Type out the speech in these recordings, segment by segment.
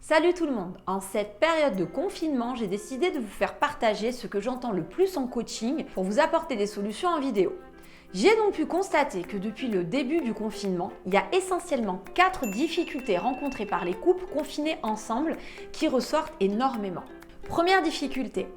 Salut tout le monde! En cette période de confinement, j'ai décidé de vous faire partager ce que j'entends le plus en coaching pour vous apporter des solutions en vidéo. J'ai donc pu constater que depuis le début du confinement, il y a essentiellement 4 difficultés rencontrées par les couples confinés ensemble qui ressortent énormément. Première difficulté.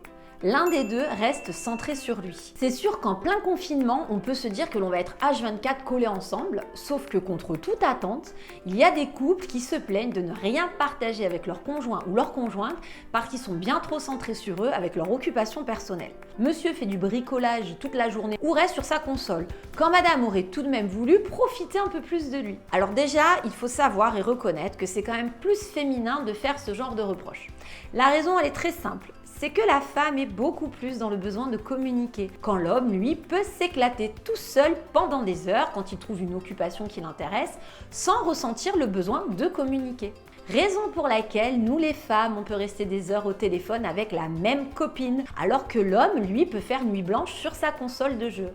L'un des deux reste centré sur lui. C'est sûr qu'en plein confinement, on peut se dire que l'on va être H24 collés ensemble, sauf que contre toute attente, il y a des couples qui se plaignent de ne rien partager avec leur conjoint ou leur conjointe parce qu'ils sont bien trop centrés sur eux avec leur occupation personnelle. Monsieur fait du bricolage toute la journée ou reste sur sa console, quand madame aurait tout de même voulu profiter un peu plus de lui. Alors déjà, il faut savoir et reconnaître que c'est quand même plus féminin de faire ce genre de reproche. La raison, elle est très simple. C'est que la femme est beaucoup plus dans le besoin de communiquer, quand l'homme, lui, peut s'éclater tout seul pendant des heures quand il trouve une occupation qui l'intéresse, sans ressentir le besoin de communiquer. Raison pour laquelle nous les femmes, on peut rester des heures au téléphone avec la même copine, alors que l'homme, lui, peut faire nuit blanche sur sa console de jeu.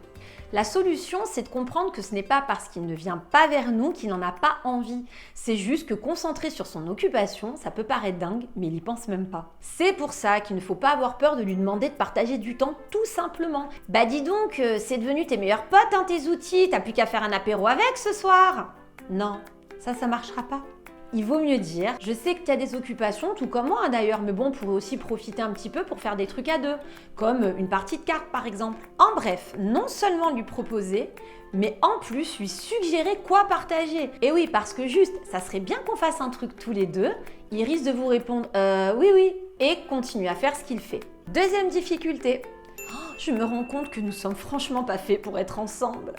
La solution, c'est de comprendre que ce n'est pas parce qu'il ne vient pas vers nous qu'il n'en a pas envie. C'est juste que concentré sur son occupation, ça peut paraître dingue, mais il y pense même pas. C'est pour ça qu'il ne faut pas avoir peur de lui demander de partager du temps, tout simplement. Bah dis donc, c'est devenu tes meilleurs potes, hein, tes outils, t'as plus qu'à faire un apéro avec ce soir. Non, ça marchera pas. Il vaut mieux dire, je sais que tu as des occupations, tout comme moi d'ailleurs, mais bon, on pourrait aussi profiter un petit peu pour faire des trucs à deux, comme une partie de cartes par exemple. En bref, non seulement lui proposer, mais en plus lui suggérer quoi partager. Et oui, parce que juste, ça serait bien qu'on fasse un truc tous les deux, il risque de vous répondre oui, et continue à faire ce qu'il fait. Deuxième difficulté, je me rends compte que nous sommes franchement pas faits pour être ensemble.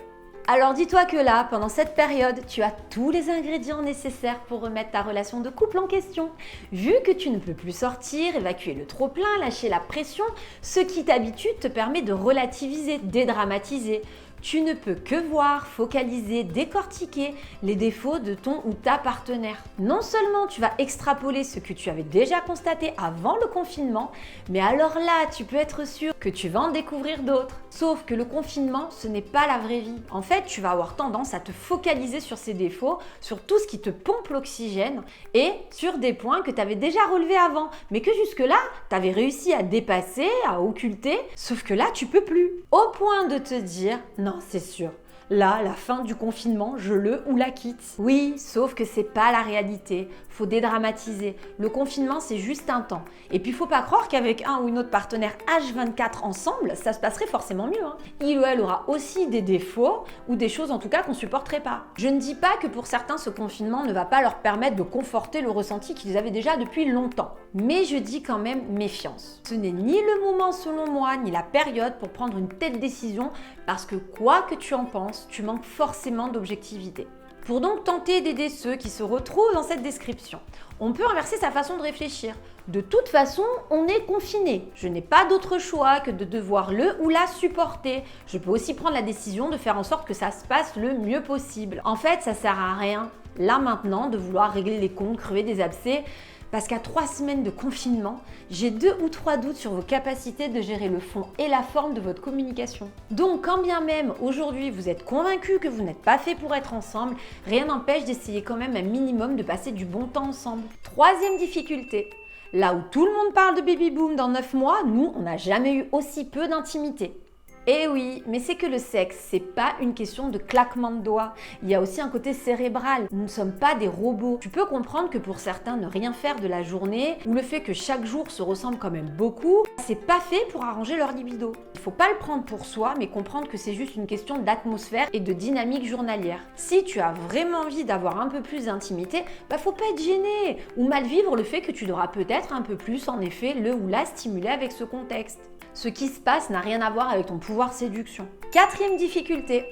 Alors dis-toi que là, pendant cette période, tu as tous les ingrédients nécessaires pour remettre ta relation de couple en question. Vu que tu ne peux plus sortir, évacuer le trop-plein, lâcher la pression, ce qui d'habitude te permet de relativiser, dédramatiser. Tu ne peux que voir, focaliser, décortiquer les défauts de ton ou ta partenaire. Non seulement tu vas extrapoler ce que tu avais déjà constaté avant le confinement, mais alors là, tu peux être sûr que tu vas en découvrir d'autres. Sauf que le confinement, ce n'est pas la vraie vie. En fait, tu vas avoir tendance à te focaliser sur ces défauts, sur tout ce qui te pompe l'oxygène et sur des points que tu avais déjà relevés avant, mais que jusque-là, tu avais réussi à dépasser, à occulter, sauf que là, tu peux plus. Au point de te dire, non, c'est sûr. Là, la fin du confinement, je le ou la quitte. Oui, sauf que c'est pas la réalité. Faut dédramatiser. Le confinement, c'est juste un temps. Et puis, faut pas croire qu'avec un ou une autre partenaire H24 ensemble, ça se passerait forcément mieux. Il ou elle aura aussi des défauts ou des choses en tout cas qu'on supporterait pas. Je ne dis pas que pour certains, ce confinement ne va pas leur permettre de conforter le ressenti qu'ils avaient déjà depuis longtemps. Mais je dis quand même méfiance. Ce n'est ni le moment selon moi, ni la période pour prendre une telle décision parce que quoi que tu en penses, tu manques forcément d'objectivité. Pour donc tenter d'aider ceux qui se retrouvent dans cette description, on peut inverser sa façon de réfléchir. De toute façon, on est confiné. Je n'ai pas d'autre choix que de devoir le ou la supporter. Je peux aussi prendre la décision de faire en sorte que ça se passe le mieux possible. En fait, ça sert à rien, là maintenant, de vouloir régler les comptes, crever des abcès. Parce qu'à 3 semaines de confinement, j'ai 2 ou 3 doutes sur vos capacités de gérer le fond et la forme de votre communication. Donc, quand bien même aujourd'hui vous êtes convaincu que vous n'êtes pas fait pour être ensemble, rien n'empêche d'essayer quand même un minimum de passer du bon temps ensemble. Troisième difficulté, là où tout le monde parle de baby boom dans 9 mois, nous, on n'a jamais eu aussi peu d'intimité. Eh oui, mais c'est que le sexe, c'est pas une question de claquement de doigts. Il y a aussi un côté cérébral. Nous ne sommes pas des robots. Tu peux comprendre que pour certains, ne rien faire de la journée ou le fait que chaque jour se ressemble quand même beaucoup, c'est pas fait pour arranger leur libido. Il faut pas le prendre pour soi, mais comprendre que c'est juste une question d'atmosphère et de dynamique journalière. Si tu as vraiment envie d'avoir un peu plus d'intimité, faut pas être gêné ou mal vivre le fait que tu devras peut-être un peu plus, en effet, le ou la stimuler avec ce contexte. Ce qui se passe n'a rien à voir avec ton pouvoir séduction. Quatrième difficulté,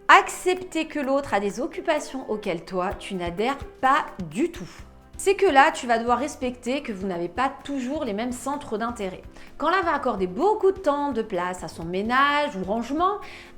accepter que l'autre a des occupations auxquelles toi, tu n'adhères pas du tout. C'est que là, tu vas devoir respecter que vous n'avez pas toujours les mêmes centres d'intérêt. Quand l'un va accorder beaucoup de temps, de place à son ménage ou rangement,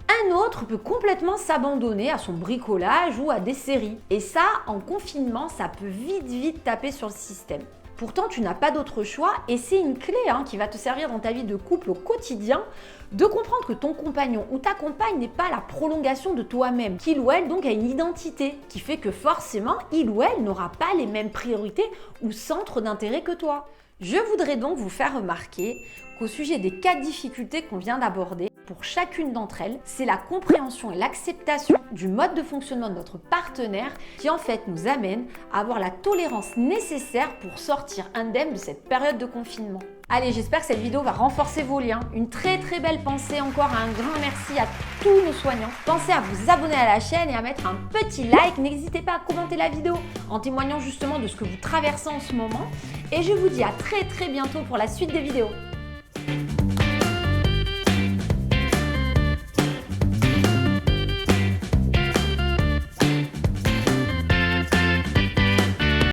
un autre peut complètement s'abandonner à son bricolage ou à des séries. Et ça, en confinement, ça peut vite taper sur le système. Pourtant, tu n'as pas d'autre choix et c'est une clé qui va te servir dans ta vie de couple au quotidien, de comprendre que ton compagnon ou ta compagne n'est pas la prolongation de toi-même, qu'il ou elle donc a une identité qui fait que forcément, il ou elle n'aura pas les mêmes priorités ou centres d'intérêt que toi. Je voudrais donc vous faire remarquer qu'au sujet des 4 difficultés qu'on vient d'aborder, pour chacune d'entre elles, c'est la compréhension et l'acceptation du mode de fonctionnement de notre partenaire qui en fait nous amène à avoir la tolérance nécessaire pour sortir indemne de cette période de confinement. Allez, j'espère que cette vidéo va renforcer vos liens. Une très belle pensée, encore un grand merci à tous nos soignants. Pensez à vous abonner à la chaîne et à mettre un petit like. N'hésitez pas à commenter la vidéo en témoignant justement de ce que vous traversez en ce moment. Et je vous dis à très bientôt pour la suite des vidéos.